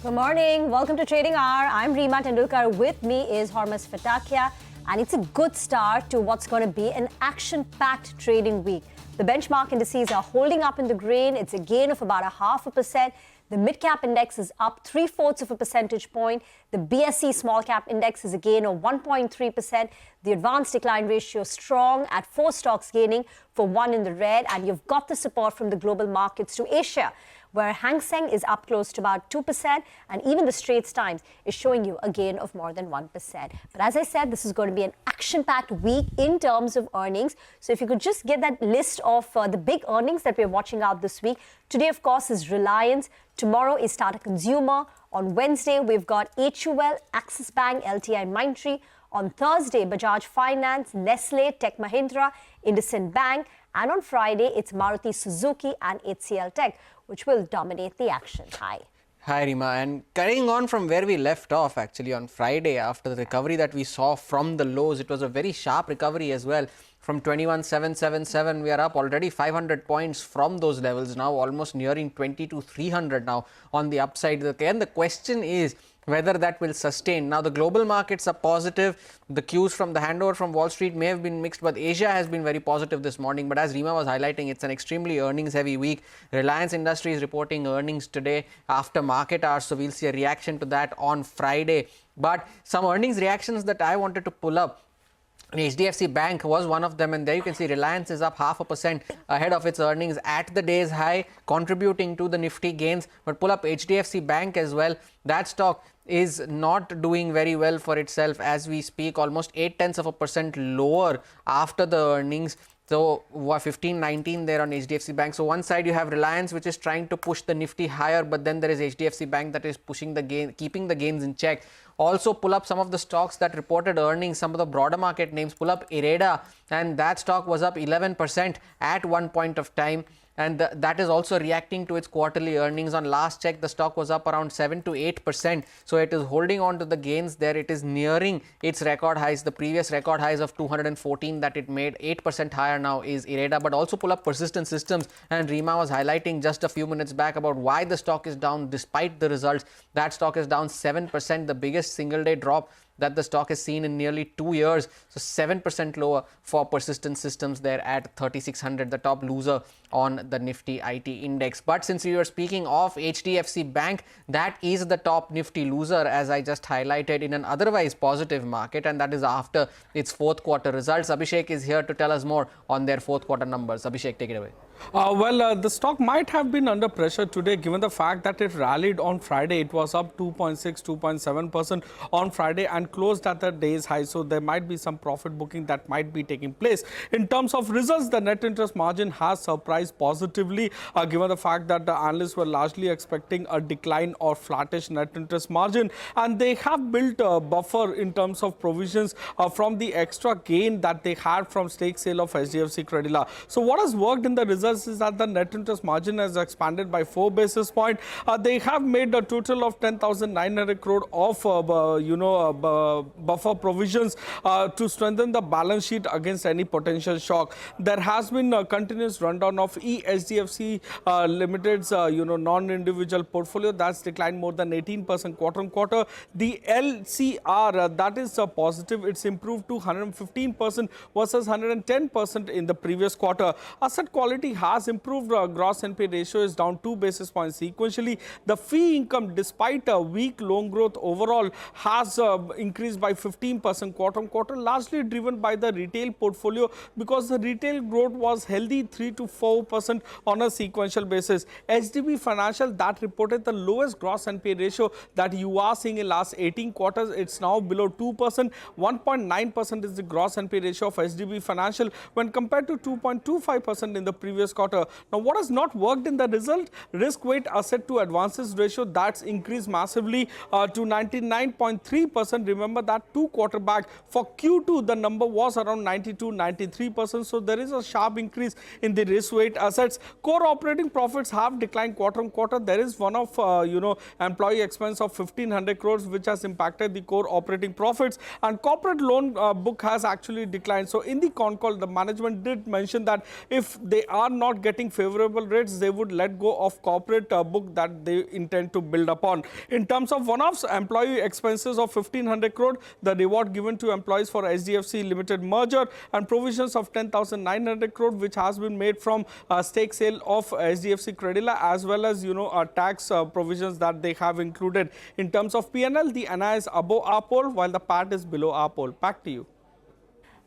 Good morning. Welcome to Trading Hour. I'm Reema Tendulkar. With me is Hormuz Fatakia. And it's a good start to what's going to be an action-packed trading week. The benchmark indices are holding up in the green. It's a gain of about 0.5%. The mid-cap index is up 0.75 of a percentage point. The BSE small-cap index is a gain of 1.3%. The advanced decline ratio strong at 4 stocks gaining for 1 in the red. And you've got the support from the global markets to Asia, where Hang Seng is up close to about 2%, and even the Straits Times is showing you a gain of more than 1%. But as I said, this is going to be an action-packed week in terms of earnings. So if you could just get that list of the big earnings that we're watching out this week. Today, of course, is Reliance. Tomorrow is Tata Consumer. On Wednesday, we've got HUL, Axis Bank, LTI Mindtree. On Thursday, Bajaj Finance, Nestle, Tech Mahindra, IndusInd Bank. And on Friday, it's Maruti Suzuki and HCL Tech, which will dominate the action. Hi. Hi, Reema. And carrying on from where we left off, actually, on Friday, after the recovery that we saw from the lows, it was a very sharp recovery as well. From 21,777, we are up already 500 points from those levels now, almost nearing 22,300 now on the upside. Again, the question is whether that will sustain. Now, the global markets are positive. The cues from the handover from Wall Street may have been mixed, but Asia has been very positive this morning. But as Reema was highlighting, it's an extremely earnings-heavy week. Reliance Industries reporting earnings today after market hours, so we'll see a reaction to that on Friday. But some earnings reactions that I wanted to pull up. HDFC Bank was one of them, and there you can see Reliance is up 0.5% ahead of its earnings at the day's high, contributing to the Nifty gains. But pull up HDFC Bank as well. That stock is not doing very well for itself as we speak, almost 0.8% lower after the earnings. So 15.19 there on HDFC Bank. So one side you have Reliance, which is trying to push the Nifty higher, but then there is HDFC Bank that is pushing the gain, keeping the gains in check. Also pull up some of the stocks that reported earnings, some of the broader market names. Pull up IREDA, and that stock was up 11% at one point of time. And that is also reacting to its quarterly earnings. On last check, the stock was up around 7 to 8%. So it is holding on to the gains there. It is nearing its record highs, the previous record highs of 214 that it made. 8% higher now is IREDA. But also pull up Persistent Systems. And Reema was highlighting just a few minutes back about why the stock is down despite the results. That stock is down 7%, the biggest single day drop that the stock has seen in nearly 2 years. So 7% lower for Persistent Systems there at 3,600, the top loser on the Nifty IT index. But since we were speaking of HDFC Bank, that is the top Nifty loser, as I just highlighted, in an otherwise positive market, and that is after its fourth quarter results. Abhishek is here to tell us more on their fourth quarter numbers. Abhishek, take it away. The stock might have been under pressure today given the fact that it rallied on Friday. It was up 2.6, 2.7% on Friday and closed at the day's high. So there might be some profit booking that might be taking place. In terms of results, the net interest margin has surprised positively given the fact that the analysts were largely expecting a decline or flattish net interest margin. And they have built a buffer in terms of provisions from the extra gain that they had from stake sale of HDFC Credila. So what has worked in the results is that the net interest margin has expanded by 4 basis points. They have made a total of 10,900 crore of buffer provisions to strengthen the balance sheet against any potential shock. There has been a continuous rundown of HDFC Limited's non-individual portfolio that's declined more than 18% quarter on quarter. The LCR that is positive. It's improved to 115% versus 110% in the previous quarter. Asset quality has improved. Gross NPA ratio is down 2 basis points sequentially. The fee income, despite a weak loan growth overall, has increased by 15% quarter on quarter, largely driven by the retail portfolio because the retail growth was healthy 3 to 4% on a sequential basis. HDB Financial that reported the lowest gross NPA ratio that you are seeing in last 18 quarters. It's now below 2%. 1.9% is the gross NPA ratio of HDB Financial when compared to 2.25% in the previous quarter. Now, what has not worked in the result? Risk weight asset to advances ratio that's increased massively to 99.3%. Remember that 2 quarter back for Q2 the number was around 92-93%. So there is a sharp increase in the risk weight weight assets. Core operating profits have declined quarter on quarter. There is one of, employee expense of 1,500 crores, which has impacted the core operating profits. And corporate loan book has actually declined. So in the con call, the management did mention that if they are not getting favorable rates, they would let go of corporate book that they intend to build upon. In terms of one-offs, employee expenses of 1,500 crore, the reward given to employees for SDFC Limited merger, and provisions of 10,900 crore, which has been made from stake sale of SDFC Credila, as well as, tax provisions that they have included. In terms of P&L, the NI is above our poll, while the PAT is below our poll. Back to you.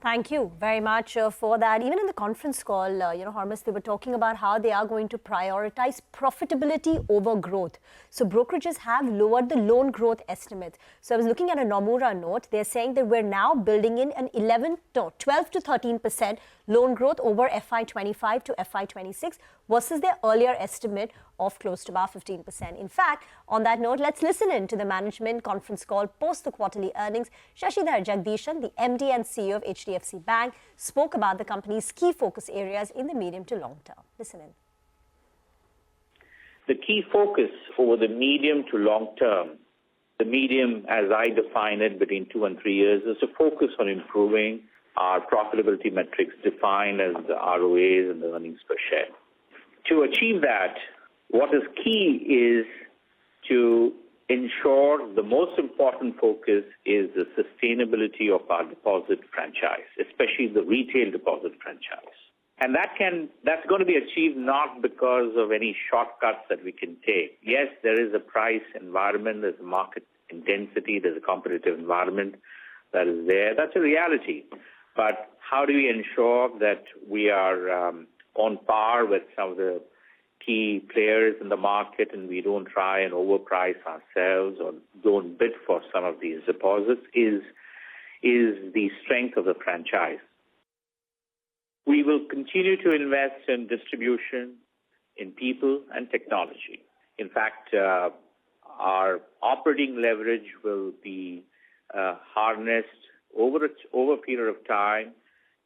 Thank you very much for that. Even in the conference call, Hormus, they were talking about how they are going to prioritize profitability over growth. So brokerages have lowered the loan growth estimates. So I was looking at a Nomura note. They're saying that we're now building in an 12 to 13% loan growth over FY25 to FY26 versus their earlier estimate of close to about 15%. In fact, on that note, let's listen in to the management conference call post the quarterly earnings. Shashidhar Jagdishan, the MD and CEO of HDFC Bank, spoke about the company's key focus areas in the medium to long term. Listen in. The key focus over the medium to long term, the medium as I define it between 2 and 3 years, is to focus on improving our profitability metrics defined as the ROAs and the earnings per share. To achieve that, what is key is to ensure the most important focus is the sustainability of our deposit franchise, especially the retail deposit franchise. And that's going to be achieved not because of any shortcuts that we can take. Yes, there is a price environment, there's a market intensity, there's a competitive environment that is there. That's a reality. But how do we ensure that we are on par with some of the key players in the market and we don't try and overprice ourselves or don't bid for some of these deposits is the strength of the franchise. We will continue to invest in distribution, in people and technology. In fact, our operating leverage will be harnessed over a period of time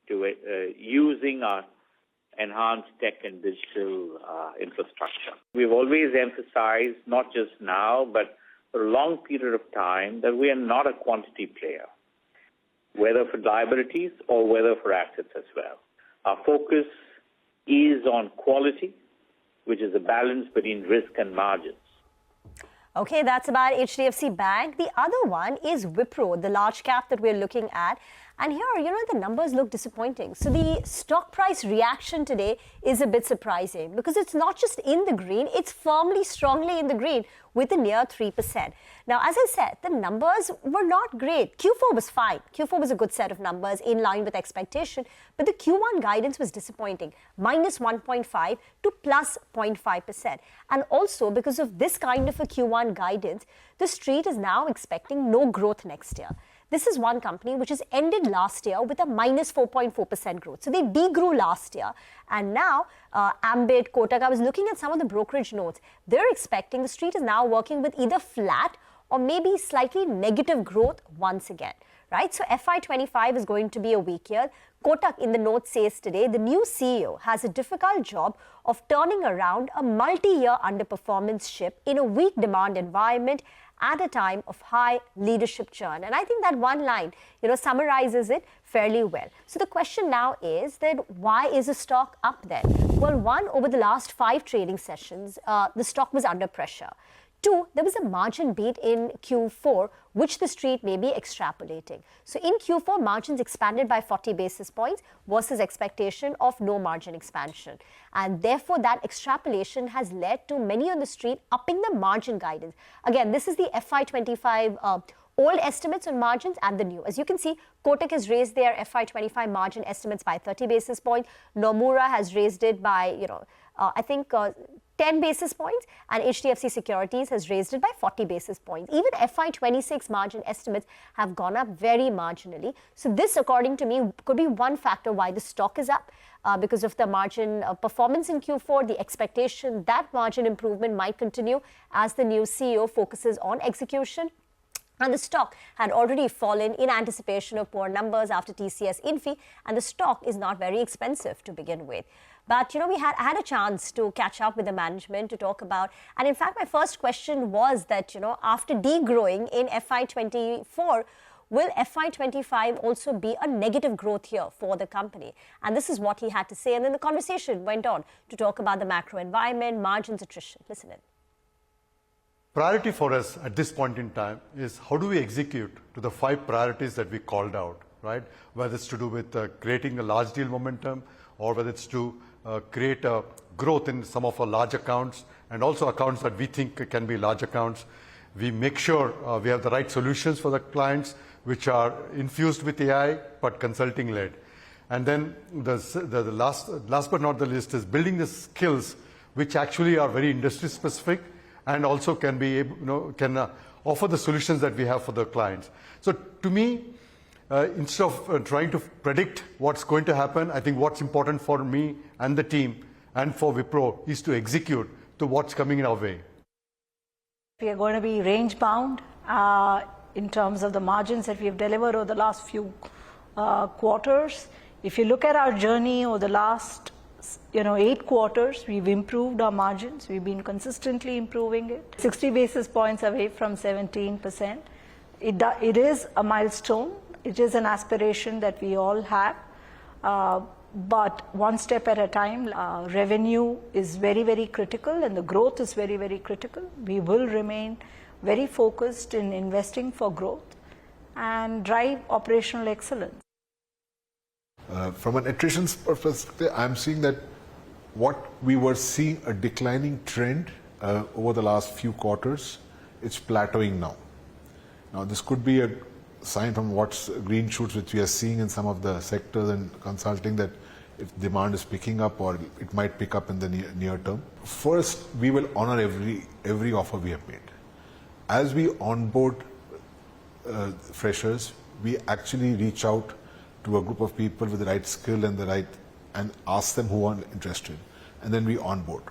to using our enhanced tech and digital infrastructure. We've always emphasized, not just now, but for a long period of time, that we are not a quantity player, whether for liabilities or whether for assets as well. Our focus is on quality, which is a balance between risk and margins. Okay, that's about HDFC Bank. The other one is Wipro, the large cap that we're looking at. And here, the numbers look disappointing. So the stock price reaction today is a bit surprising because it's not just in the green, it's firmly, strongly in the green with a near 3%. Now, as I said, the numbers were not great. Q4 was fine. Q4 was a good set of numbers in line with expectation, but the Q1 guidance was disappointing, minus 1.5 to plus 0.5%. And also because of this kind of a Q1 guidance, the street is now expecting no growth next year. This is one company which has ended last year with a minus 4.4% growth. So they degrew last year. And now, Ambit, Kotak, I was looking at some of the brokerage notes. They're expecting the street is now working with either flat or maybe slightly negative growth once again. Right? So FY25 is going to be a weak year. Kotak in the note says today, the new CEO has a difficult job of turning around a multi-year underperformance ship in a weak demand environment at a time of high leadership churn. And I think that one line, summarizes it fairly well. So the question now is that why is the stock up then? Well, one, over the last 5 trading sessions, the stock was under pressure. 2, there was a margin beat in Q4, which the street may be extrapolating. So in Q4, margins expanded by 40 basis points versus expectation of no margin expansion. And therefore, that extrapolation has led to many on the street upping the margin guidance. Again, this is the FY25 old estimates on margins and the new. As you can see, Kotak has raised their FY25 margin estimates by 30 basis points. Nomura has raised it by, 10 basis points, and HDFC Securities has raised it by 40 basis points. Even FY26 margin estimates have gone up very marginally. So this, according to me, could be one factor why the stock is up because of the margin performance in Q4, the expectation that margin improvement might continue as the new CEO focuses on execution. And the stock had already fallen in anticipation of poor numbers after TCS Infi, and the stock is not very expensive to begin with. But, you know, I had a chance to catch up with the management to talk about, and in fact, my first question was that, you know, after degrowing in FY24, will FY25 also be a negative growth year for the company? And this is what he had to say. And then the conversation went on to talk about the macro environment, margins, attrition. Listen in. Priority for us at this point in time is how do we execute to the 5 priorities that we called out, right? Whether it's to do with creating a large deal momentum, or whether it's to create a growth in some of our large accounts and also accounts that we think can be large accounts. We make sure we have the right solutions for the clients, which are infused with AI but consulting led. And then the last but not the least is building the skills which actually are very industry specific and also can be able, can offer the solutions that we have for the clients. So to me, instead of trying to predict what's going to happen, I think what's important for me and the team and for Wipro is to execute to what's coming in our way. We are going to be range bound in terms of the margins that we have delivered over the last few quarters. If you look at our journey over the last 8 quarters, we've improved our margins. We've been consistently improving it. 60 basis points away from 17%. It is a milestone. It is an aspiration that we all have. But one step at a time. Revenue is very, very critical and the growth is very, very critical. We will remain very focused in investing for growth and drive operational excellence. From an attrition perspective, I'm seeing that what we were seeing a declining trend over the last few quarters, it's plateauing now. Now this could be a sign from what's green shoots which we are seeing in some of the sectors and consulting that if demand is picking up or it might pick up in the near term. First, we will honor every offer we have made. As we onboard freshers, we actually reach out to a group of people with the right skill and ask them who are interested, and then we onboard.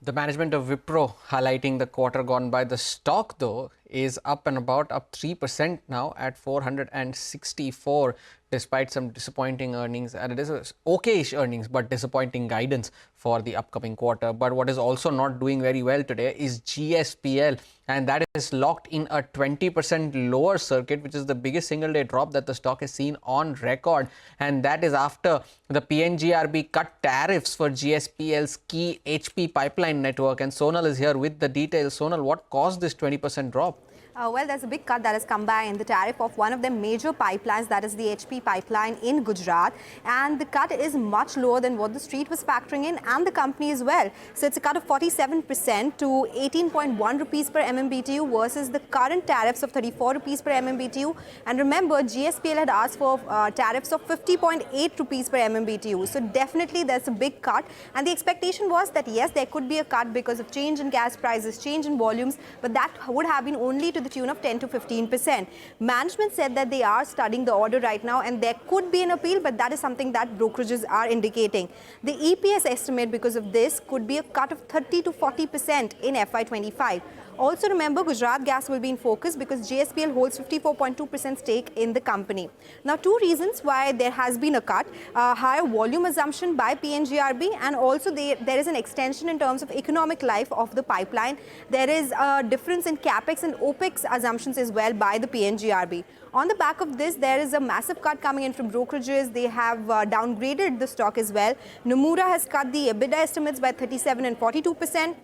The management of Wipro highlighting the quarter gone by. The stock, though, is up 3% now at 464, despite some disappointing earnings. And it is okay-ish earnings, but disappointing guidance for the upcoming quarter. But what is also not doing very well today is GSPL, and that is locked in a 20% lower circuit, which is the biggest single-day drop that the stock has seen on record. And that is after the PNGRB cut tariffs for GSPL's key HP pipeline network. And Sonal is here with the details. Sonal, what caused this 20% drop? Well, there's a big cut that has come by in the tariff of one of the major pipelines, that is the HP pipeline in Gujarat. And the cut is much lower than what the street was factoring in and the company as well. So it's a cut of 47% to 18.1 rupees per MMBTU versus the current tariffs of 34 rupees per MMBTU. And remember, GSPL had asked for tariffs of 50.8 rupees per MMBTU. So definitely there's a big cut. And the expectation was that, yes, there could be a cut because of change in gas prices, change in volumes, but that would have been only to the tune of 10 to 15%. Management said that they are studying the order right now and there could be an appeal, but that is something that brokerages are indicating. The EPS estimate because of this could be a cut of 30 to 40% in FY25. Also remember, Gujarat Gas will be in focus because GSPL holds 54.2% stake in the company. Now, 2 reasons why there has been a cut: higher volume assumption by PNGRB, and also there is an extension in terms of economic life of the pipeline. There is a difference in capex and opex assumptions as well by the PNGRB. On the back of this, there is a massive cut coming in from brokerages. They have downgraded the stock as well. Nomura has cut the EBITDA estimates by 37 and 42%.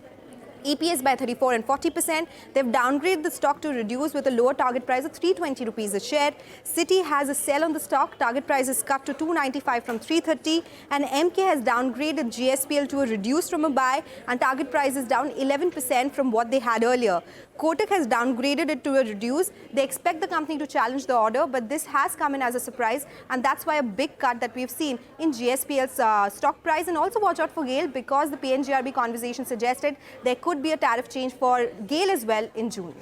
EPS by 34 and 40%. They've downgraded the stock to reduce with a lower target price of 320 rupees a share. Citi has a sell on the stock. Target price is cut to 295 from 330. And MK has downgraded GSPL to a reduce from a buy, and target price is down 11% from what they had earlier. Kotak has downgraded it to a reduce. They expect the company to challenge the order, but this has come in as a surprise, and that's why a big cut that we've seen in GSPL's stock price. And also watch out for GAIL, because the PNGRB conversation suggested there could be a tariff change for GAIL as well in June.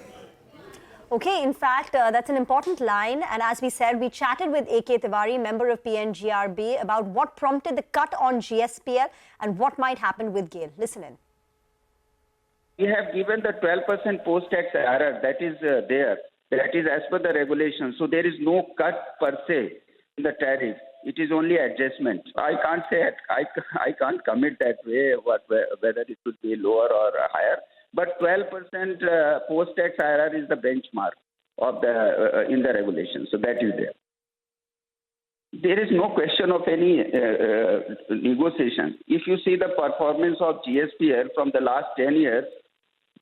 Okay, in fact, that's an important line. And as we said, we chatted with A.K. Tiwari, member of PNGRB, about what prompted the cut on GSPL and what might happen with GAIL. Listen in. We have given the 12% post-tax IRR that is there. That is as per the regulation. So there is no cut per se in the tariff. It is only adjustment. I can't say it. I can't commit that way whether it should be lower or higher. But 12% post-tax IRR is the benchmark of the in the regulation. So that is there. There is no question of any negotiation. If you see the performance of GSPL from the last 10 years,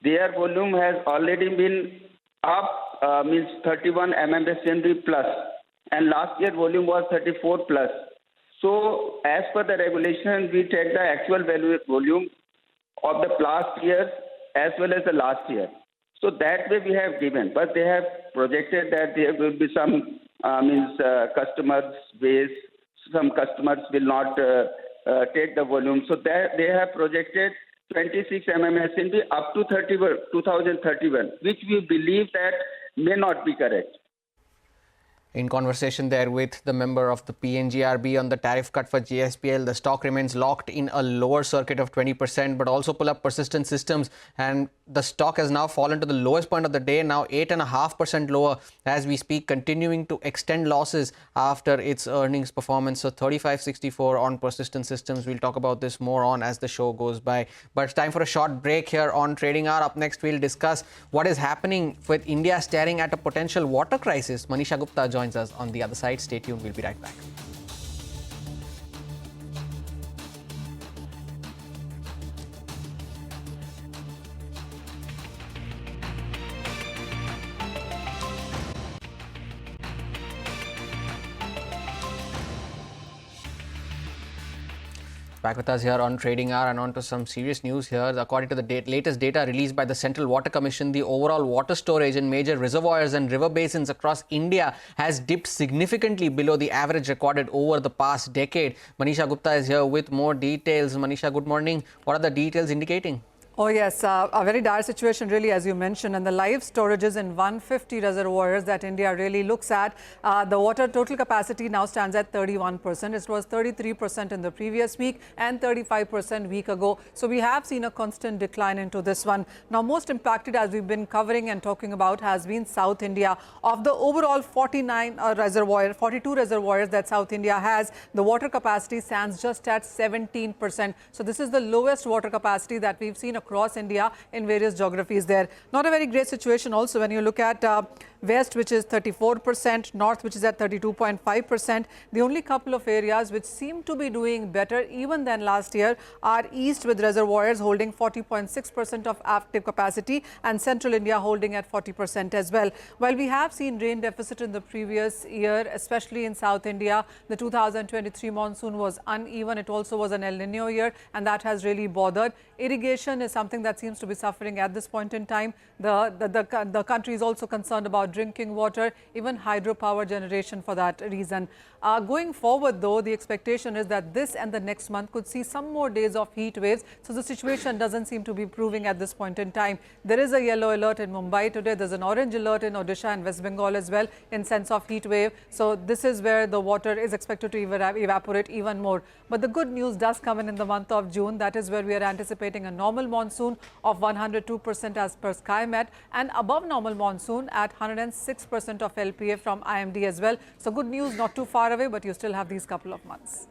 their volume has already been up, means 31 MMSCMD plus, and last year volume was 34 plus. So as per the regulation, we take the actual volume of the last year as well as the last year. So that way we have given, but they have projected that there will be some customers base, some customers will not take the volume. So that they have projected 26 MMSCMD up to 2031, which we believe that may not be correct. In conversation there with the member of the PNGRB on the tariff cut for GSPL, the stock remains locked in a lower circuit of 20%, but also pull up persistent systems, and the stock has now fallen to the lowest point of the day, now 8.5% lower as we speak, continuing to extend losses after its earnings performance. So 35.64 on persistent systems. We'll talk about this more on as the show goes by. But it's time for a short break here on Trading Hour. Up next, we'll discuss what is happening with India staring at a potential water crisis. Manisha Gupta joins us on the other side. Stay tuned. We'll be right back. Back with us here on Trading Hour, and on to some serious news here. According to the latest data released by the Central Water Commission, the overall water storage in major reservoirs and river basins across India has dipped significantly below the average recorded over the past decade. Manisha Gupta is here with more details. Manisha, good morning. What are the details indicating? Oh yes, a very dire situation really, as you mentioned, and the live storages in 150 reservoirs that India really looks at. The water total capacity now stands at 31%. It was 33% in the previous week and 35% week ago. So we have seen a constant decline into this one. Now most impacted, as we've been covering and talking about, has been South India. Of the overall 42 reservoirs that South India has, the water capacity stands just at 17%. So this is the lowest water capacity that we've seen across India in various geographies there. Not a very great situation also when you look at West, which is 34%, North, which is at 32.5%. The only couple of areas which seem to be doing better even than last year are East, with reservoirs holding 40.6% of active capacity, and Central India holding at 40% as well. While we have seen rain deficit in the previous year, especially in South India, the 2023 monsoon was uneven. It also was an El Nino year, and that has really bothered. Irrigation is something that seems to be suffering at this point in time. The country is also concerned about drinking water, even hydropower generation for that reason. Going forward, though, the expectation is that this and the next month could see some more days of heat waves. So the situation doesn't seem to be improving at this point in time. There is a yellow alert in Mumbai today. There's an orange alert in Odisha and West Bengal as well in sense of heat wave. So this is where the water is expected to evaporate even more. But the good news does come in the month of June. That is where we are anticipating a normal monsoon of 102% as per SkyMet, and above normal monsoon at 106% of LPA from IMD as well. So good news, not too far away, but you still have these couple of months.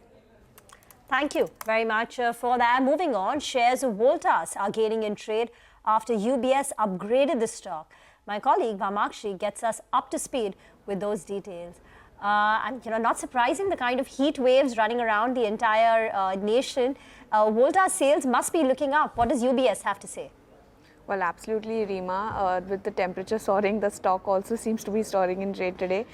Thank you very much for that. Moving on, shares of Voltas are gaining in trade after UBS upgraded the stock. My colleague Vamakshi gets us up to speed with those details. And not surprising, the kind of heat waves running around the entire nation. Voltas sales must be looking up. What does UBS have to say? Well, absolutely, Reema. With the temperature soaring, the stock also seems to be soaring in trade today.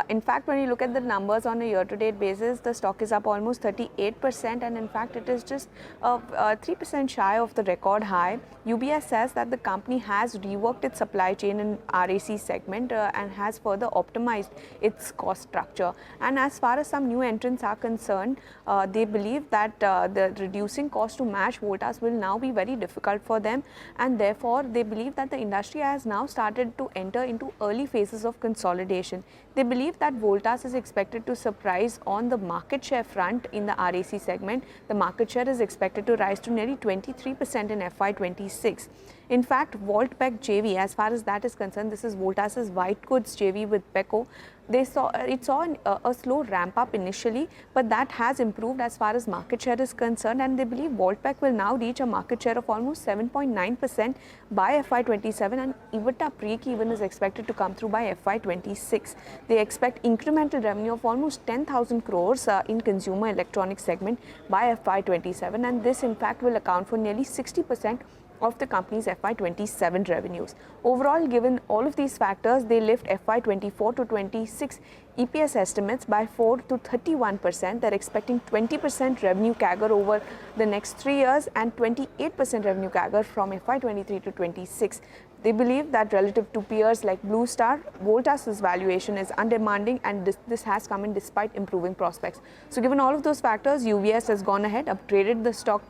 In fact, when you look at the numbers on a year-to-date basis, the stock is up almost 38%, and in fact, it is just 3% shy of the record high. UBS says that the company has reworked its supply chain in RAC segment and has further optimized its cost structure. And as far as some new entrants are concerned, they believe that the reducing cost to match Voltas will now be very difficult for them, and therefore they believe that the industry has now started to enter into early phases of consolidation. They believe that Voltas is expected to surprise on the market share front in the RAC segment. The market share is expected to rise to nearly 23% in FY26. In fact, Voltbek JV, as far as that is concerned, this is Voltas's white goods JV with Beko. it saw a slow ramp up initially, but that has improved as far as market share is concerned, and they believe Voltbek will now reach a market share of almost 7.9% by FY27, and EBITDA break-even is expected to come through by FY26. They expect incremental revenue of almost 10,000 crores in consumer electronics segment by FY27, and this in fact will account for nearly 60% of the company's FY27 revenues. Overall, given all of these factors, they lift FY24 to 26 EPS estimates by 4 to 31%. They're expecting 20% revenue CAGR over the next 3 years and 28% revenue CAGR from FY23 to 26. They believe that relative to peers like Blue Star, Voltas's valuation is undemanding, and this has come in despite improving prospects. So given all of those factors, UBS has gone ahead, upgraded the stock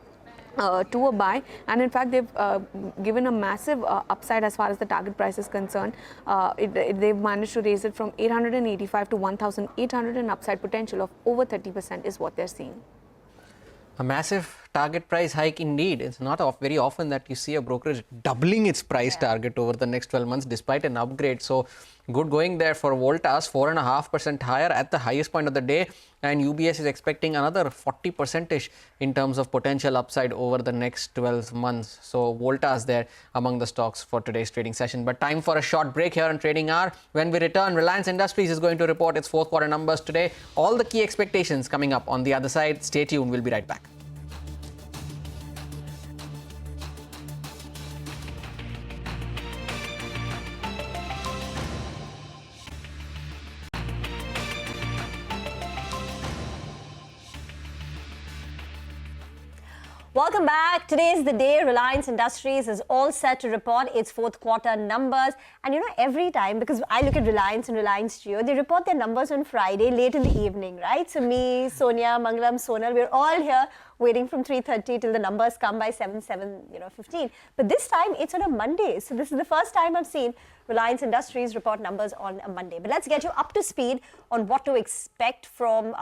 to a buy, and in fact they've given a massive upside as far as the target price is concerned. They've managed to raise it from 885 to 1,800, and upside potential of over 30% is what they're seeing. A massive target price hike indeed. It's not very often that you see a brokerage doubling its price target over the next 12 months despite an upgrade. So good going there for Voltas, 4.5% higher at the highest point of the day, and UBS is expecting another 40%ish in terms of potential upside over the next 12 months. So Voltas there among the stocks for today's trading session. But time for a short break here on Trading Hour. When we return, Reliance Industries is going to report its fourth quarter numbers today. All the key expectations coming up on the other side. Stay tuned. We'll be right back. Welcome back. Today is the day Reliance Industries is all set to report its fourth quarter numbers. And you know, every time, because I look at Reliance and Reliance Jio, they report their numbers on Friday late in the evening, right? So me, Sonia, Mangalam, Sonal, we're all here waiting from 3:30 till the numbers come by 7:15. But this time it's on a Monday. So this is the first time I've seen Reliance Industries report numbers on a Monday. But let's get you up to speed on what to expect from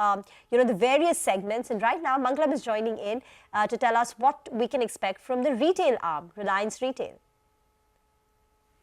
the various segments. And right now, Mangalam is joining in to tell us what we can expect from the retail arm, Reliance Retail.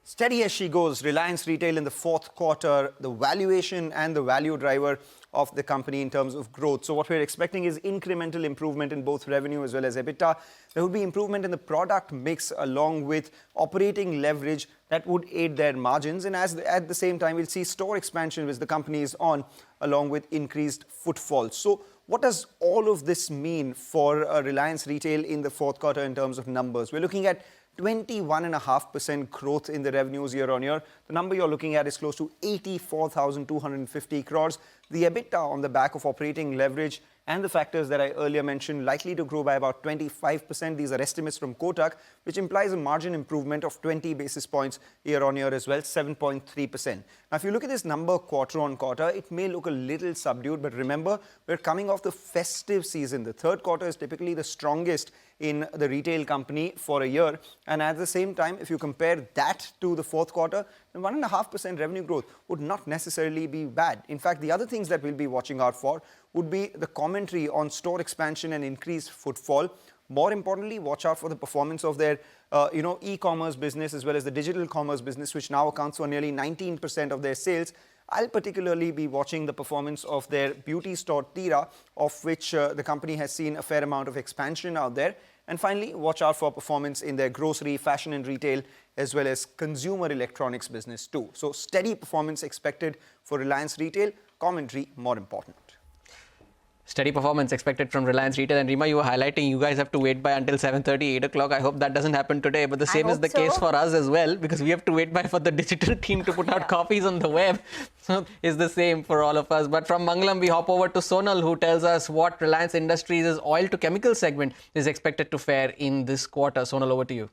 Steady as she goes, Reliance Retail in the fourth quarter, the valuation and the value driver of the company in terms of growth. So what we're expecting is incremental improvement in both revenue as well as EBITDA. There will be improvement in the product mix along with operating leverage that would aid their margins. And at the same time, we'll see store expansion which the company is on along with increased footfall. So what does all of this mean for Reliance Retail in the fourth quarter in terms of numbers? We're looking at 21.5% growth in the revenues year on year. The number you're looking at is close to 84,250 crores. The EBITDA on the back of operating leverage and the factors that I earlier mentioned likely to grow by about 25%. These are estimates from Kotak, which implies a margin improvement of 20 basis points year on year as well, 7.3%. Now, if you look at this number quarter on quarter, it may look a little subdued, but remember, we're coming off the festive season. The third quarter is typically the strongest in the retail company for a year. And at the same time, if you compare that to the fourth quarter, then 1.5% revenue growth would not necessarily be bad. In fact, the other things that we'll be watching out for would be the commentary on store expansion and increased footfall. More importantly, watch out for the performance of their e-commerce business as well as the digital commerce business, which now accounts for nearly 19% of their sales. I'll particularly be watching the performance of their beauty store, Tira, of which the company has seen a fair amount of expansion out there. And finally, watch out for performance in their grocery, fashion and retail, as well as consumer electronics business too. So steady performance expected for Reliance Retail. Commentary more important. Steady performance expected from Reliance Retail. And Rima, you were highlighting you guys have to wait by until 7:30, 8 o'clock. I hope that doesn't happen today. But the same is the case for us as well, because we have to wait for the digital team to put out copies on the web. So it's the same for all of us. But from Mangalam, we hop over to Sonal, who tells us what Reliance Industries' oil to chemical segment is expected to fare in this quarter. Sonal, over to you.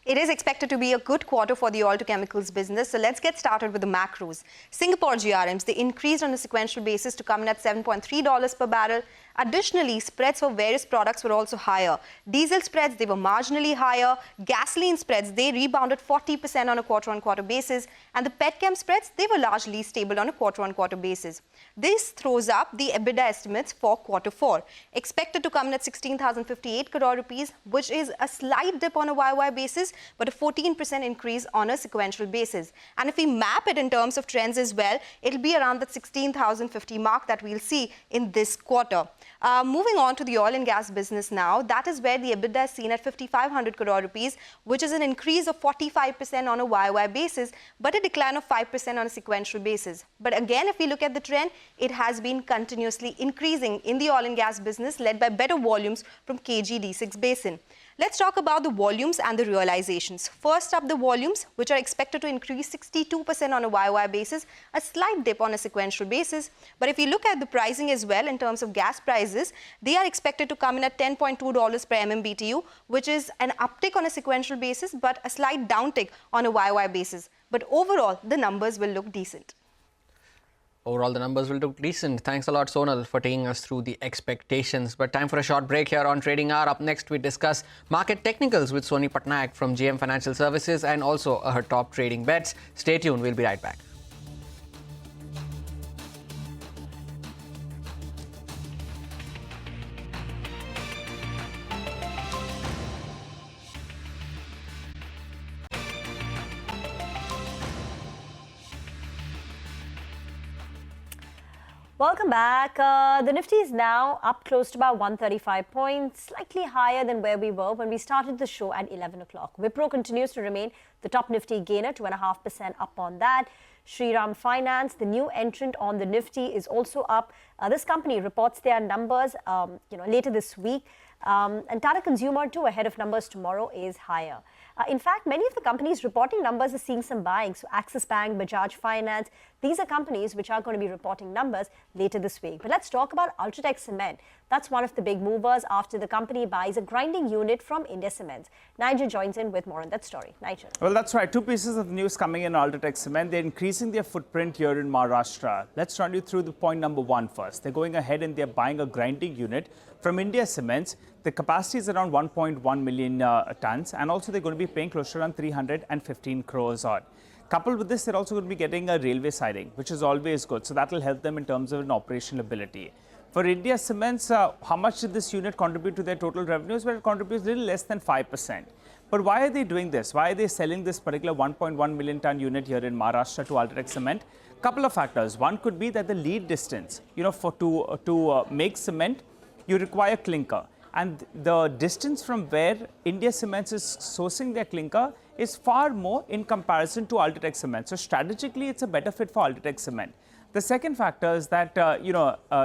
It is expected to be a good quarter for the oil to chemicals business. So let's get started with the macros. Singapore GRMs, they increased on a sequential basis to come in at $7.3 per barrel. Additionally, spreads for various products were also higher. Diesel spreads, they were marginally higher. Gasoline spreads, they rebounded 40% on a quarter-on-quarter basis. And the petchem spreads, they were largely stable on a quarter-on-quarter basis. This throws up the EBITDA estimates for quarter 4, expected to come in at 16,058 crore rupees, which is a slight dip on a YOY basis, but a 14% increase on a sequential basis. And if we map it in terms of trends as well, it'll be around the 16,050 mark that we'll see in this quarter. Moving on to the oil and gas business now, that is where the EBITDA is seen at 5,500 crore rupees, which is an increase of 45% on a YOY basis, but a decline of 5% on a sequential basis. But again, if we look at the trend, it has been continuously increasing in the oil and gas business, led by better volumes from KG-D6 basin. Let's talk about the volumes and the realizations. First up, the volumes, which are expected to increase 62% on a YOY basis, a slight dip on a sequential basis. But if you look at the pricing as well, in terms of gas prices, they are expected to come in at $10.2 per MMBTU, which is an uptick on a sequential basis, but a slight downtick on a YOY basis. But overall, the numbers will look decent. Overall, the numbers will look decent. Thanks a lot, Sonal, for taking us through the expectations. But time for a short break here on Trading Hour. Up next, we discuss market technicals with Soni Patnaik from GM Financial Services and also her top trading bets. Stay tuned. We'll be right back. Welcome back. The Nifty is now up close to about 135 points, slightly higher than where we were when we started the show at 11 o'clock. Wipro continues to remain the top Nifty gainer, 2.5% up on that. Shriram Finance, the new entrant on the Nifty, is also up. This company reports their numbers later this week. And Tata Consumer, too, ahead of numbers tomorrow, is higher. In fact, many of the companies reporting numbers are seeing some buying. So Axis Bank, Bajaj Finance, these are companies which are going to be reporting numbers later this week. But let's talk about UltraTech Cement. That's one of the big movers after the company buys a grinding unit from India Cements. Nigel joins in with more on that story. Nigel. Well, that's right. Two pieces of news coming in UltraTech Cement. They're increasing their footprint here in Maharashtra. Let's run you through the point number 1 first. They're going ahead and they're buying a grinding unit from India Cements. The capacity is around 1.1 million tons, and also they're going to be paying close to around 315 crores odd. Coupled with this, they're also going to be getting a railway siding, which is always good. So that will help them in terms of an operational ability. For India Cements, how much did this unit contribute to their total revenues? Well, it contributes a little less than 5%. But why are they doing this? Why are they selling this particular 1.1 million ton unit here in Maharashtra to UltraTech Cement? Couple of factors. One could be that the lead distance, to make cement, you require clinker. And the distance from where India Cements is sourcing their clinker is far more in comparison to UltraTech Cement. So strategically, it's a better fit for UltraTech Cement. The second factor is that,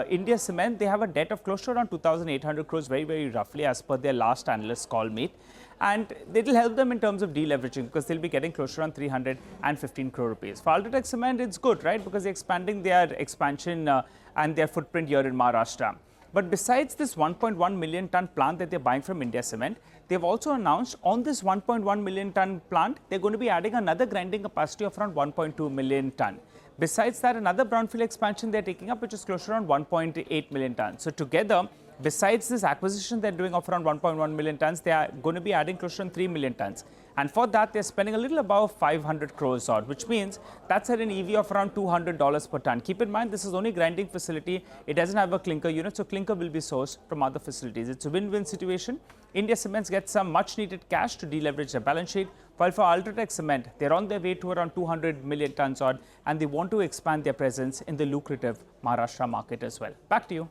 India Cement, they have a debt of close to around 2,800 crores, very, very roughly, as per their last analyst call meet. And it will help them in terms of deleveraging because they'll be getting close to around 315 crore rupees. For UltraTech Cement, it's good, right? Because they're expanding their expansion and their footprint here in Maharashtra. But besides this 1.1 million ton plant that they're buying from India Cement, they've also announced on this 1.1 million ton plant, they're going to be adding another grinding capacity of around 1.2 million ton. Besides that, another brownfield expansion they're taking up, which is close to around 1.8 million tons. So together, besides this acquisition they're doing of around 1.1 million tons, they are going to be adding close to around 3 million tons. And for that, they're spending a little above 500 crores odd, which means that's at an EV of around $200 per ton. Keep in mind, this is only grinding facility. It doesn't have a clinker unit, so clinker will be sourced from other facilities. It's a win-win situation. India Cements gets some much-needed cash to deleverage their balance sheet, while for UltraTech Cement, they're on their way to around 200 million tons odd, and they want to expand their presence in the lucrative Maharashtra market as well. Back to you.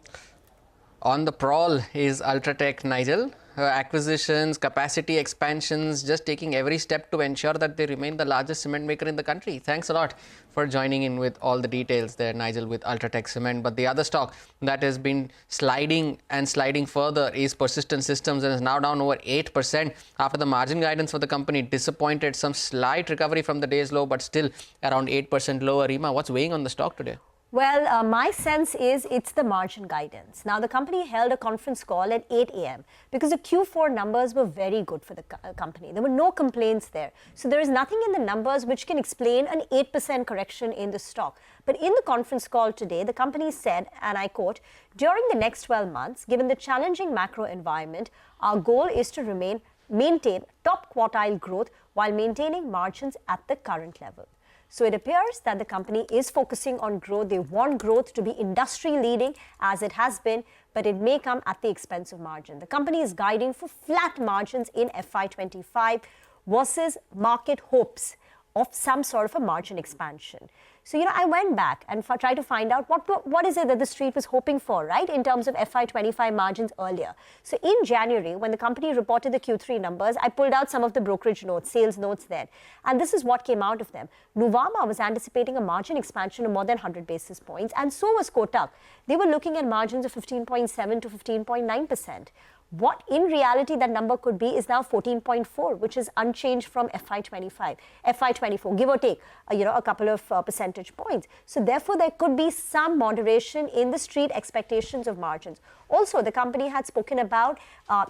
On the prowl is UltraTech, Nigel. Acquisitions, capacity expansions, just taking every step to ensure that they remain the largest cement maker in the country. Thanks a lot for joining in with all the details there, Nigel, with UltraTech Cement. But the other stock that has been sliding and sliding further is Persistent Systems and is now down over 8% after the margin guidance for the company disappointed. Some slight recovery from the day's low, but still around 8% lower. Rima, what's weighing on the stock today? Well, my sense is it's the margin guidance. Now, the company held a conference call at 8 a.m. because the Q4 numbers were very good for the company. There were no complaints there. So there is nothing in the numbers which can explain an 8% correction in the stock. But in the conference call today, the company said, and I quote, during the next 12 months, given the challenging macro environment, our goal is to maintain top quartile growth while maintaining margins at the current level. So it appears that the company is focusing on growth. They want growth to be industry leading as it has been, but it may come at the expense of margin. The company is guiding for flat margins in FY25 versus market hopes of some sort of a margin expansion. So, I went back and tried to find out what is it that the street was hoping for, right, in terms of FY25 margins earlier. So, in January, when the company reported the Q3 numbers, I pulled out some of the brokerage notes, sales notes then. And this is what came out of them. Nuvama was anticipating a margin expansion of more than 100 basis points, and so was Kotak. They were looking at margins of 15.7 to 15.9%. What in reality that number could be is now 14.4, which is unchanged from FY24, give or take, a couple of percentage points. So therefore, there could be some moderation in the street expectations of margins. Also, the company had spoken about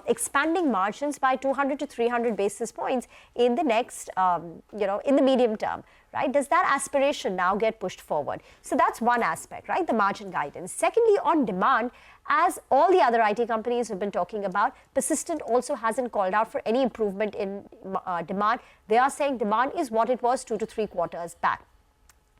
expanding margins by 200 to 300 basis points in the next, in the medium term. Right? Does that aspiration now get pushed forward? So that's one aspect, right? The margin guidance. Secondly, on demand, as all the other IT companies have been talking about, Persistent also hasn't called out for any improvement in demand. They are saying demand is what it was 2 to 3 quarters back.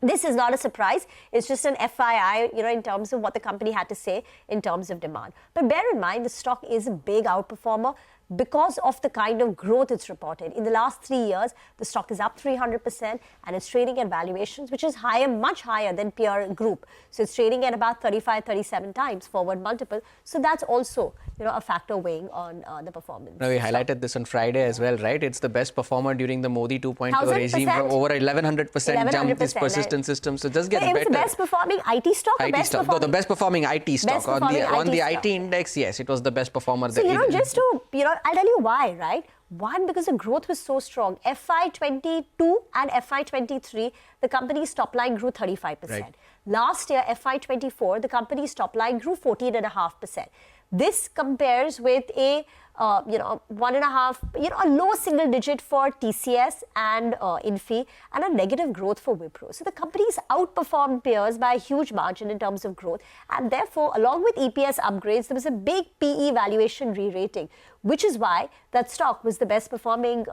This is not a surprise. It's just an FYI, in terms of what the company had to say in terms of demand. But bear in mind, the stock is a big outperformer because of the kind of growth it's reported. In the last 3 years, the stock is up 300% and it's trading at valuations which is higher, much higher than peer group. So it's trading at about 35, 37 times forward multiple. So that's also, a factor weighing on the performance. Now, we highlighted this on Friday as well, right? It's the best performer during the Modi 2.0 regime. Over 1100% jump this Persistent system. So just gets better. It was the best performing IT stock? IT stock. No, the best performing IT stock. On the IT index, yes, it was the best performer. So, just to, I'll tell you why, right? One, because the growth was so strong. FY22 and FY23, the company's top line grew 35%. Right. Last year, FY24, the company's top line grew 14.5%. This compares with a 1.5, a low single digit for TCS and Infy, and a negative growth for Wipro. So the company's outperformed peers by a huge margin in terms of growth, and therefore, along with EPS upgrades, there was a big PE valuation re-rating, which is why that stock was the best performing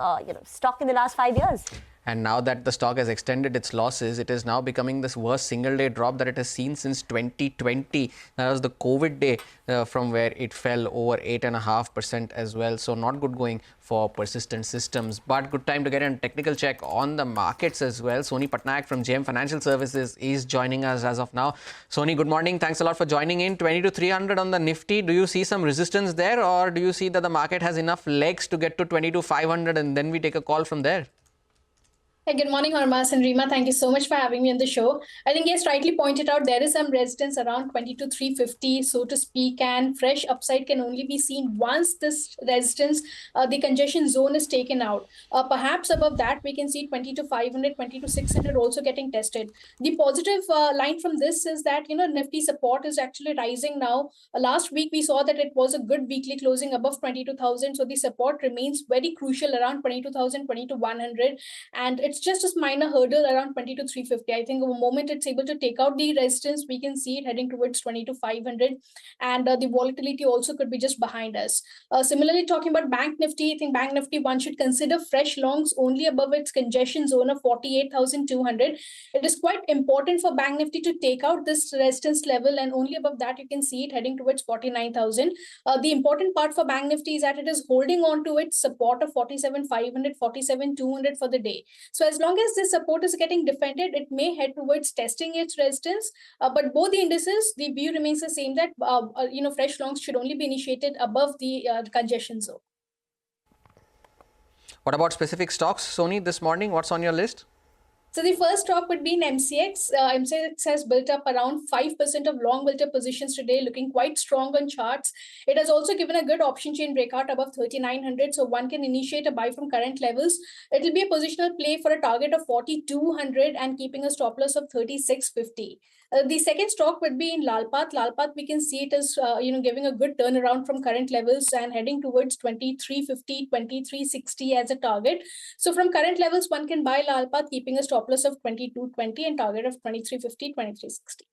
stock in the last 5 years. And now that the stock has extended its losses, it is now becoming this worst single-day drop that it has seen since 2020. That was the COVID day from where it fell over 8.5% as well. So not good going for Persistent Systems. But good time to get a technical check on the markets as well. Soni Patnaik from JM Financial Services is joining us as of now. Soni, good morning. Thanks a lot for joining in. 20 to 300 on the Nifty. Do you see some resistance there, or do you see that the market has enough legs to get to 20 to 500 and then we take a call from there? Hey, good morning, Harmas and Rima. Thank you so much for having me on the show. I think, yes, rightly pointed out, there is some resistance around 20 to 350, so to speak, and fresh upside can only be seen once this resistance, the congestion zone is taken out. Perhaps above that, we can see 20 to 500, 20 to 600 also getting tested. The positive line from this is that, Nifty support is actually rising now. Last week, we saw that it was a good weekly closing above 22,000. So the support remains very crucial around 22,000, 20 to 100. And it's just a minor hurdle around 20 to 350. I think the moment it's able to take out the resistance, we can see it heading towards 20 to 500. And the volatility also could be just behind us. Similarly, talking about Bank Nifty, I think Bank Nifty, one should consider fresh longs only above its congestion zone of 48,200. It is quite important for Bank Nifty to take out this resistance level, and only above that, you can see it heading towards 49,000. The important part for Bank Nifty is that it is holding on to its support of 47,500, 47,200 for the day. So as long as this support is getting defended, it may head towards testing its resistance. But both the indices, the view remains the same, that fresh longs should only be initiated above the congestion zone. What about specific stocks, Soni, this morning? What's on your list? So the first stock would be in MCX. MCX has built up around 5% of long built up positions today, looking quite strong on charts. It has also given a good option chain breakout above 3,900, so one can initiate a buy from current levels. It will be a positional play for a target of 4,200 and keeping a stop loss of 3,650. The second stock would be in Lalpath. Lalpath, we can see it as giving a good turnaround from current levels and heading towards 2350, 2360 as a target. So from current levels, one can buy Lalpath, keeping a stop loss of 2220 and target of 2350, 2360.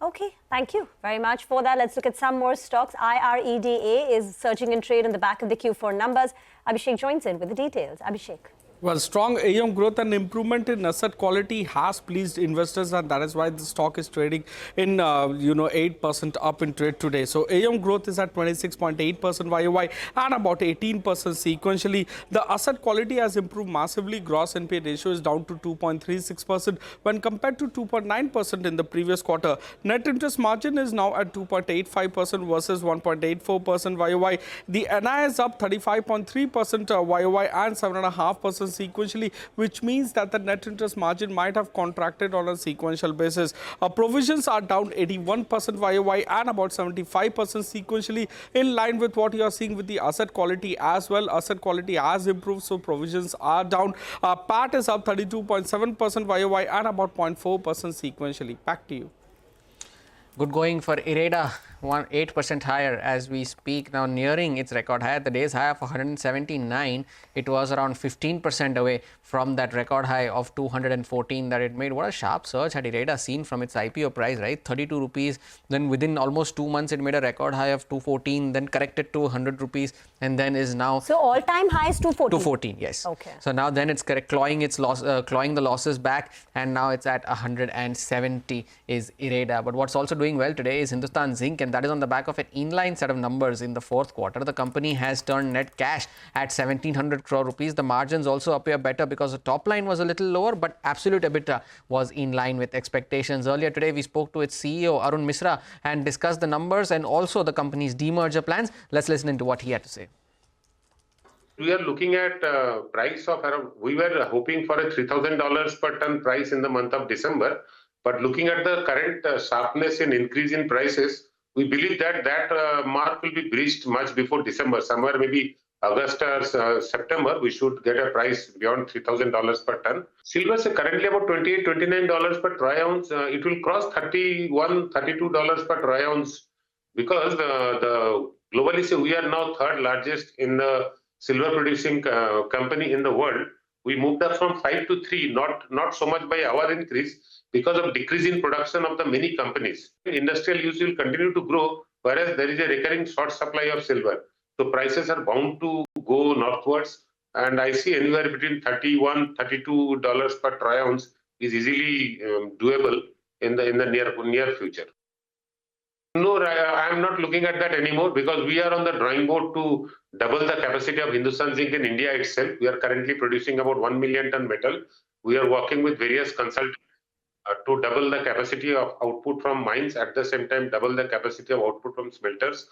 Okay, thank you very much for that. Let's look at some more stocks. IREDA is surging in trade on the back of the Q4 numbers. Abhishek joins in with the details. Abhishek. Well, strong AUM growth and improvement in asset quality has pleased investors, and that is why the stock is trading in 8% up in trade today. So AUM growth is at 26.8% YOY and about 18% sequentially. The asset quality has improved massively. Gross NPA ratio is down to 2.36% when compared to 2.9% in the previous quarter. Net interest margin is now at 2.85% versus 1.84% YOY. The NI is up 35.3% YOY and 7.5% sequentially, which means that the net interest margin might have contracted on a sequential basis. Provisions are down 81% YOY and about 75% sequentially, in line with what you are seeing with the asset quality as well. Asset quality has improved, so provisions are down. PAT is up 32.7% YOY and about 0.4% sequentially. Back to you. Good going for IREDA, 8% higher as we speak, now nearing its record high. At the day's high of 179, it was around 15% away from that record high of 214 that it made. What a sharp surge had IREDA seen from its IPO price, right? 32 rupees. Then within almost 2 months, it made a record high of 214, then corrected to 100 rupees, and then is now. So all-time high is 214. 214, yes. Okay. So now then it's correct, clawing the losses back, and now it's at 170 is IREDA. But what's also doing well today is Hindustan Zinc, and that is on the back of an inline set of numbers in the fourth quarter. The company has turned net cash at 1700 crore rupees. The margins also appear better because the top line was a little lower, but absolute EBITDA was in line with expectations. Earlier today, we spoke to its CEO, Arun Misra, and discussed the numbers and also the company's demerger plans. Let's listen into what he had to say. We are looking at price of around, we were hoping for a $3,000 per ton price in the month of December. But looking at the current sharpness in increase in prices, we believe that mark will be breached much before December. Somewhere maybe August or September, we should get a price beyond $3,000 per ton. Silver is currently about $28, $29 per troy ounce. It will cross $31, $32 per troy ounce because the globally, we are now third largest in the silver producing company in the world. We moved up from 5 to 3, not so much by our increase, because of decrease in production of the many companies. Industrial use will continue to grow, whereas there is a recurring short supply of silver. So prices are bound to go northwards, and I see anywhere between $31, $32 per troy ounce is easily doable in the near future. No, I am not looking at that anymore because we are on the drawing board to double the capacity of Hindustan Zinc in India itself. We are currently producing about 1 million ton metal. We are working with various consultants to double the capacity of output from mines, at the same time double the capacity of output from smelters.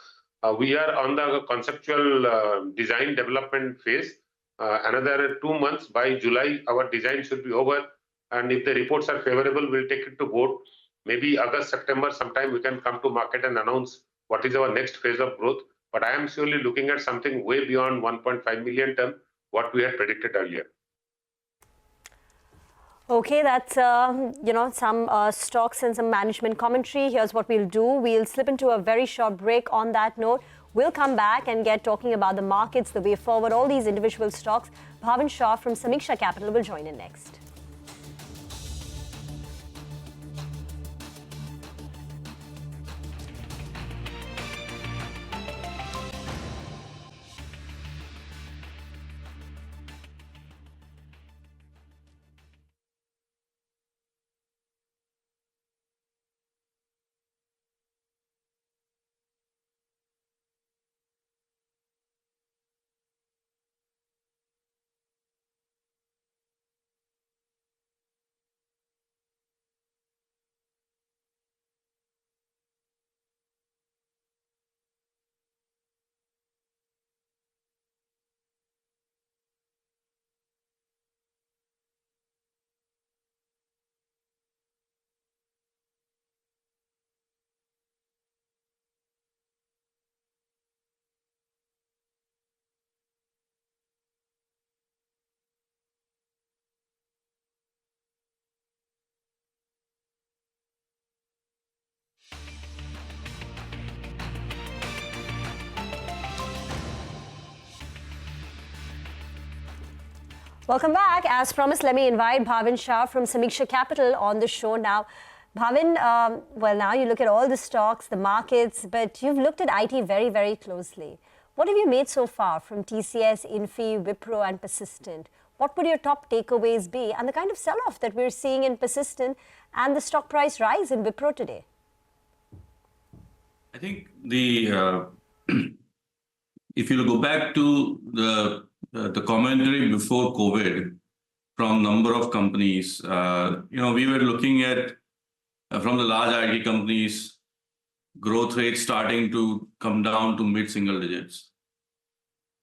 We are on the conceptual design development phase. Another 2 months, by July, our design should be over. And if the reports are favorable, we'll take it to board. Maybe August, September, sometime we can come to market and announce what is our next phase of growth. But I am surely looking at something way beyond 1.5 million ton, what we had predicted earlier. Okay, that's some stocks and some management commentary. Here's what we'll do. We'll slip into a very short break on that note. We'll come back and get talking about the markets, the way forward, all these individual stocks. Bhavin Shah from Samiksha Capital will join in next. Welcome back. As promised, let me invite Bhavin Shah from Samiksha Capital on the show now. Bhavin, well, now you look at all the stocks, the markets, but you've looked at IT very, very closely. What have you made so far from TCS, Infi, Wipro and Persistent? What would your top takeaways be and the kind of sell-off that we're seeing in Persistent and the stock price rise in Wipro today? I think if you go back to the commentary before COVID from number of companies, we were looking at from the large IT companies, growth rates starting to come down to mid-single digits.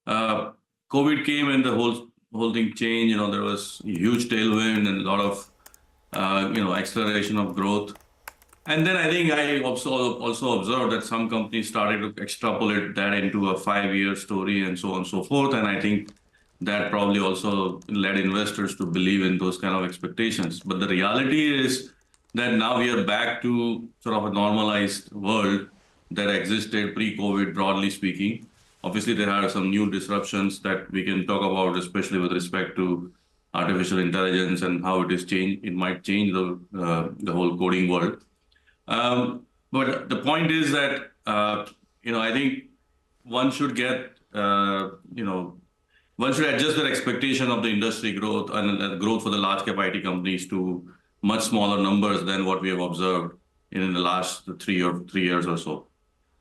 COVID came and the whole thing changed. There was a huge tailwind and a lot of acceleration of growth. And then I think I also observed that some companies started to extrapolate that into a 5-year story and so on and so forth. And I think that probably also led investors to believe in those kind of expectations. But the reality is that now we are back to sort of a normalized world that existed pre-COVID, broadly speaking. Obviously, there are some new disruptions that we can talk about, especially with respect to artificial intelligence and how it might change the whole coding world. But the point is that, I think one should one should adjust their expectation of the industry growth and growth for the large cap IT companies to much smaller numbers than what we have observed in the last 3 years or so.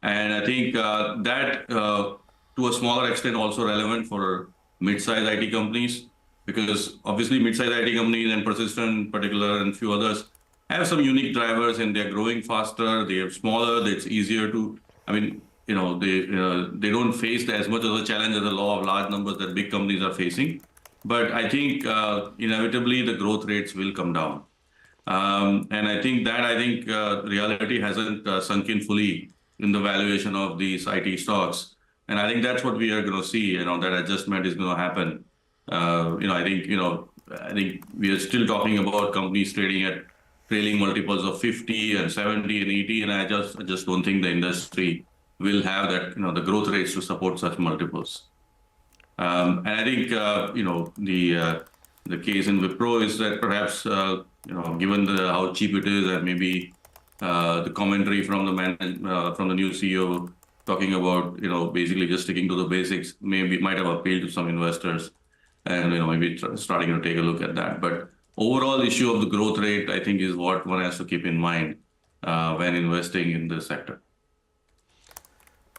And I think that to a smaller extent also relevant for mid-sized IT companies, because obviously mid-sized IT companies and Persistent in particular and a few others have some unique drivers and they're growing faster, they are smaller, it's easier to, they don't face as much of a challenge as the law of large numbers that big companies are facing. But I think inevitably the growth rates will come down. And I think reality hasn't sunk in fully in the valuation of these IT stocks. And I think that's what we are going to see, that adjustment is going to happen. I think we are still talking about companies trading at trailing multiples of 50 and 70 and 80, and I just don't think the industry will have that, the growth rates to support such multiples. And I think, the case in Wipro is that perhaps, given how cheap it is and maybe the commentary from the new CEO talking about, basically just sticking to the basics, might have appealed to some investors and, maybe starting to take a look at that. But overall issue of the growth rate, I think, is what one has to keep in mind when investing in this sector.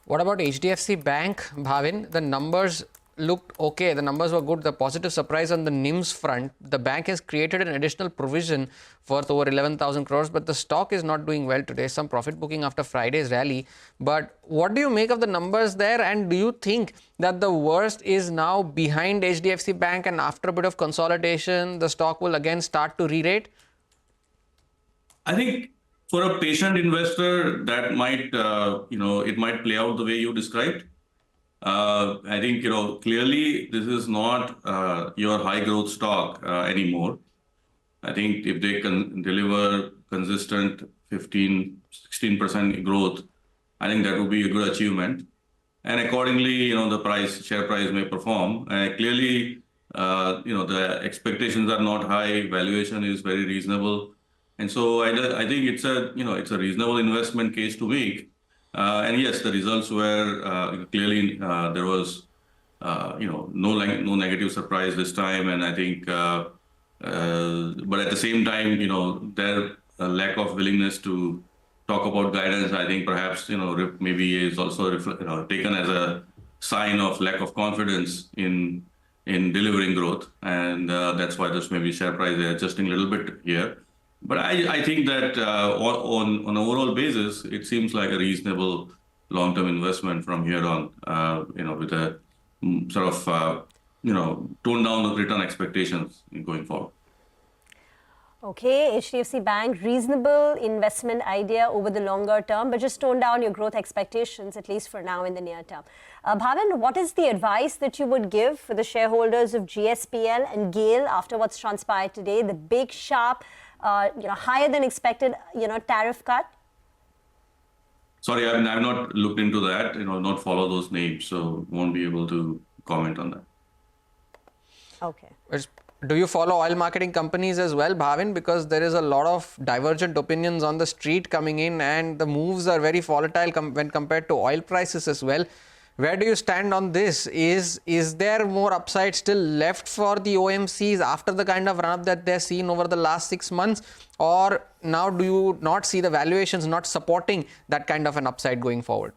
What about HDFC Bank, Bhavin? The numbers looked okay. The numbers were good. The positive surprise on the NIMS front, the bank has created an additional provision worth over 11,000 crores, but the stock is not doing well today. Some profit booking after Friday's rally. But what do you make of the numbers there? And do you think that the worst is now behind HDFC Bank and after a bit of consolidation, the stock will again start to re-rate? I think for a patient investor, that might, it might play out the way you described. I think, clearly this is not your high growth stock anymore. I think if they can deliver consistent 15-16% growth, I think that would be a good achievement. And accordingly, the share price may perform. Clearly, the expectations are not high, valuation is very reasonable. And so I think it's a reasonable investment case to make. And yes, the results were clearly there was no negative surprise this time, and I think but at the same time their lack of willingness to talk about guidance, I think perhaps maybe is also taken as a sign of lack of confidence in delivering growth, and that's why this maybe share price is adjusting a little bit here. But I think that on an overall basis, it seems like a reasonable long-term investment from here on, with a sort of, tone down the return expectations going forward. Okay, HDFC Bank, reasonable investment idea over the longer term, but just tone down your growth expectations, at least for now in the near term. Bhavin, what is the advice that you would give for the shareholders of GSPL and GAIL after what's transpired today, the big, sharp, higher than expected, tariff cut? Sorry, I've not looked into that, not follow those names, so won't be able to comment on that. Okay. Do you follow oil marketing companies as well, Bhavin? Because there is a lot of divergent opinions on the street coming in, and the moves are very volatile when compared to oil prices as well. Where do you stand on this? Is there more upside still left for the OMCs after the kind of run-up that they're seen over the last 6 months? Or now do you not see the valuations not supporting that kind of an upside going forward?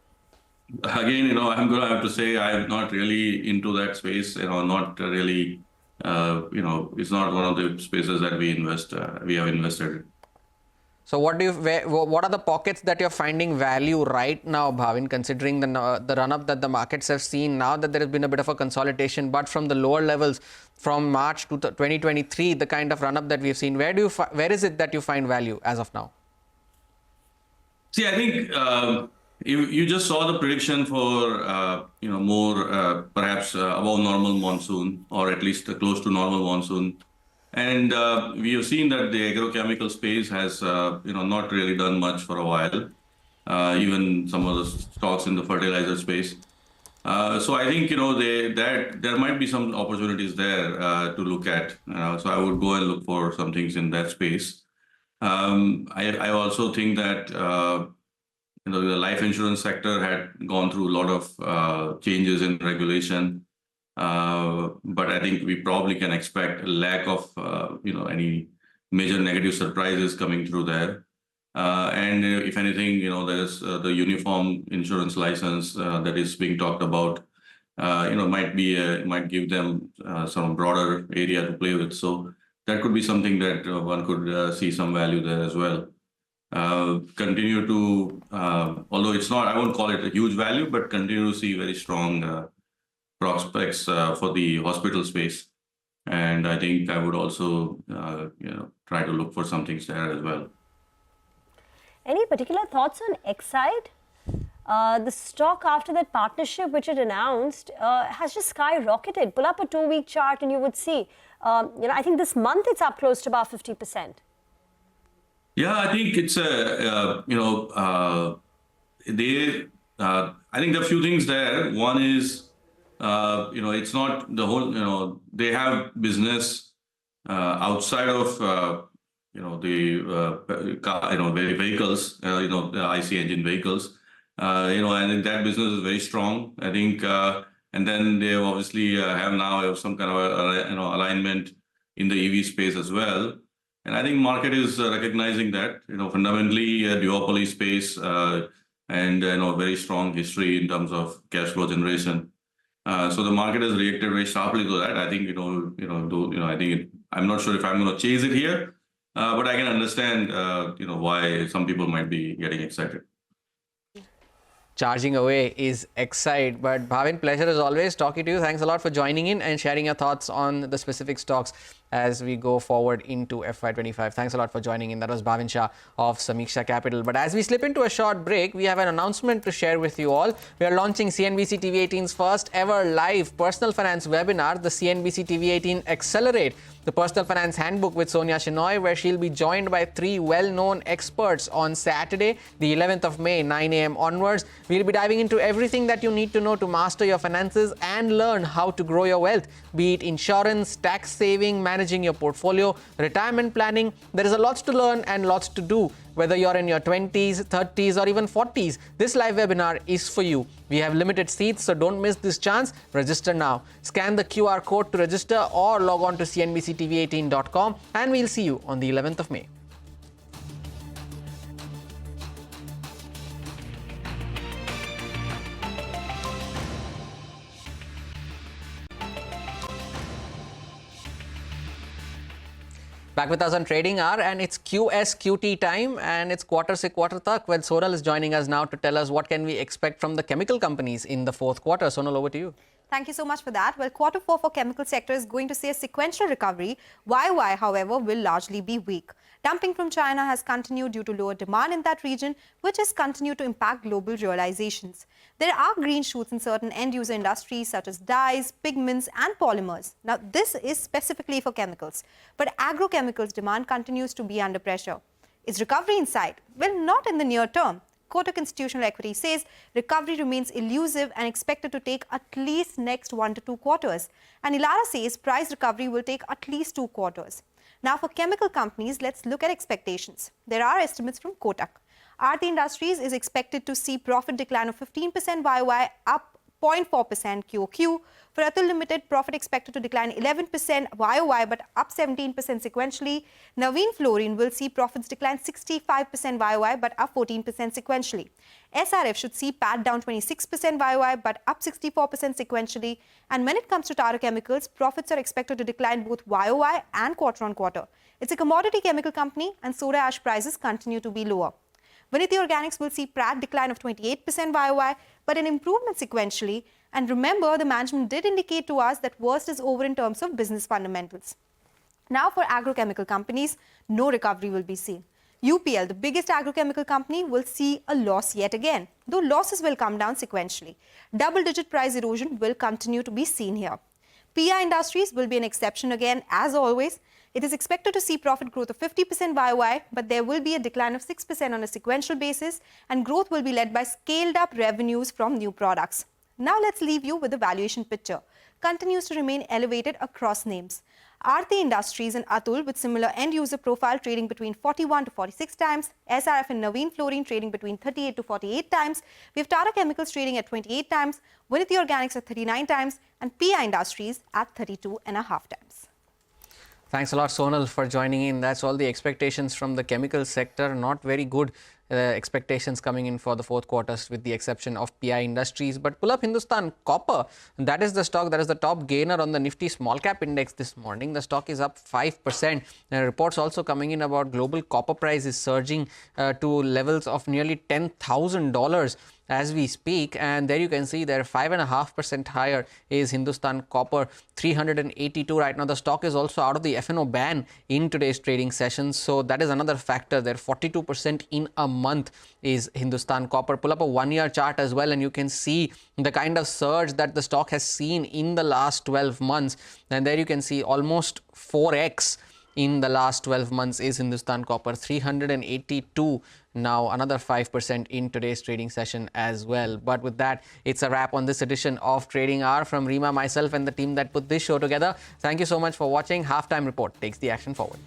Again, I'm going to have to say I'm not really into that space, not really, it's not one of the spaces that we have invested in. So what are the pockets that you're finding value right now, Bhavin, considering the run-up that the markets have seen now that there has been a bit of a consolidation, but from the lower levels from March to 2023, the kind of run-up that we've seen, where is it that you find value as of now? See, I think you just saw the prediction for more perhaps above normal monsoon, or at least close to normal monsoon. And we have seen that the agrochemical space has, not really done much for a while, even some of the stocks in the fertilizer space. So I think, there might be some opportunities there to look at. So I would go and look for some things in that space. I also think that, the life insurance sector had gone through a lot of changes in regulation. But I think we probably can expect a lack of, any major negative surprises coming through there. And if anything, there's the uniform insurance license that is being talked about, might give them some broader area to play with. So that could be something that one could see some value there as well. Continue to, although it's not, I won't call it a huge value, but continue to see very strong prospects for the hospital space. And I think I would also, try to look for some things there as well. Any particular thoughts on Exide? The stock after that partnership which it announced has just skyrocketed. Pull up a 2-week chart and you would see, I think this month it's up close to about 50%. Yeah, I think it's I think there are a few things there. One is, it's not the whole, they have business outside of, the vehicles, the IC engine vehicles. I think that business is very strong. I think, and then they obviously have some kind of alignment in the EV space as well. And I think market is recognizing that, fundamentally a duopoly space and very strong history in terms of cash flow generation. So the market has reacted very sharply to that. I think, I'm not sure if I'm going to chase it here, but I can understand, why some people might be getting excited. Charging away is Exide. But Bhavin, pleasure as always talking to you. Thanks a lot for joining in and sharing your thoughts on the specific stocks as we go forward into FY25. Thanks a lot for joining in. That was Bhavin Shah of Samiksha Capital. But as we slip into a short break, we have an announcement to share with you all. We are launching CNBC-TV18's first ever live personal finance webinar, the CNBC-TV18 Accelerate, the personal finance handbook with Sonia Shenoy, where she'll be joined by 3 well-known experts on Saturday, the 11th of May, 9 a.m. onwards. We'll be diving into everything that you need to know to master your finances and learn how to grow your wealth, be it insurance, tax saving, managing your portfolio, retirement planning. There is a lot to learn and lots to do. Whether you're in your 20s, 30s, or even 40s, this live webinar is for you. We have limited seats, so don't miss this chance. Register now. Scan the QR code to register or log on to CNBC-TV18.com, and we'll see you on the 11th of May. Back with us on Trading Hour, and it's QSQT time, and it's quarter se quarter tak. Well, Sonal is joining us now to tell us what can we expect from the chemical companies in the fourth quarter. Sonal, over to you. Thank you so much for that. Well, quarter 4 for chemical sector is going to see a sequential recovery. YY, however, will largely be weak. Dumping from China has continued due to lower demand in that region, which has continued to impact global realizations. There are green shoots in certain end-user industries such as dyes, pigments and polymers. Now, this is specifically for chemicals, but agrochemicals demand continues to be under pressure. Is recovery in sight? Well, not in the near term. Kotak Institutional Equity says recovery remains elusive and expected to take at least next 1 to 2 quarters. And Elara says price recovery will take at least 2 quarters. Now for chemical companies, let's look at expectations. There are estimates from Kotak. Aarti Industries is expected to see profit decline of 15% YOY, up 0.4% QOQ. For Atul Limited, profit expected to decline 11% YOY but up 17% sequentially. Navin Fluorine will see profits decline 65% YOY but up 14% sequentially. SRF should see PAT down 26% YOY but up 64% sequentially. And when it comes to Tata Chemicals, profits are expected to decline both YOY and quarter on quarter. It's a commodity chemical company and soda ash prices continue to be lower. Viniti Organics will see PAT decline of 28% YOY, but an improvement sequentially. And remember, the management did indicate to us that worst is over in terms of business fundamentals. Now for agrochemical companies, no recovery will be seen. UPL, the biggest agrochemical company, will see a loss yet again, though losses will come down sequentially. Double-digit price erosion will continue to be seen here. PI Industries will be an exception again, as always. It is expected to see profit growth of 50% YOY, but there will be a decline of 6% on a sequential basis, and growth will be led by scaled-up revenues from new products. Now let's leave you with the valuation picture. Continues to remain elevated across names. Aarti Industries and Atul with similar end-user profile trading between 41 to 46 times, SRF and Navin Fluorine trading between 38 to 48 times, we have Tata Chemicals trading at 28 times, Viniti Organics at 39 times, and PI Industries at 32.5 times. Thanks a lot, Sonal, for joining in. That's all the expectations from the chemical sector. Not very good expectations coming in for the fourth quarter, with the exception of PI Industries. But pull up Hindustan Copper. That is the stock that is the top gainer on the Nifty small cap index this morning. The stock is up 5%. Reports also coming in about global copper prices surging to levels of nearly $10,000 as we speak, and there you can see there 5.5% higher is Hindustan Copper, 382 right now. The stock is also out of the F&O ban in today's trading session, so that is another factor there. 42% in a month is Hindustan Copper. Pull up a 1-year chart as well and you can see the kind of surge that the stock has seen in the last 12 months, and there you can see almost 4x in the last 12 months is Hindustan Copper, 382 now, another 5% in today's trading session as well. But with that, it's a wrap on this edition of Trading Hour. From Rima, myself and the team that put this show together, thank you so much for watching. Halftime Report takes the action forward.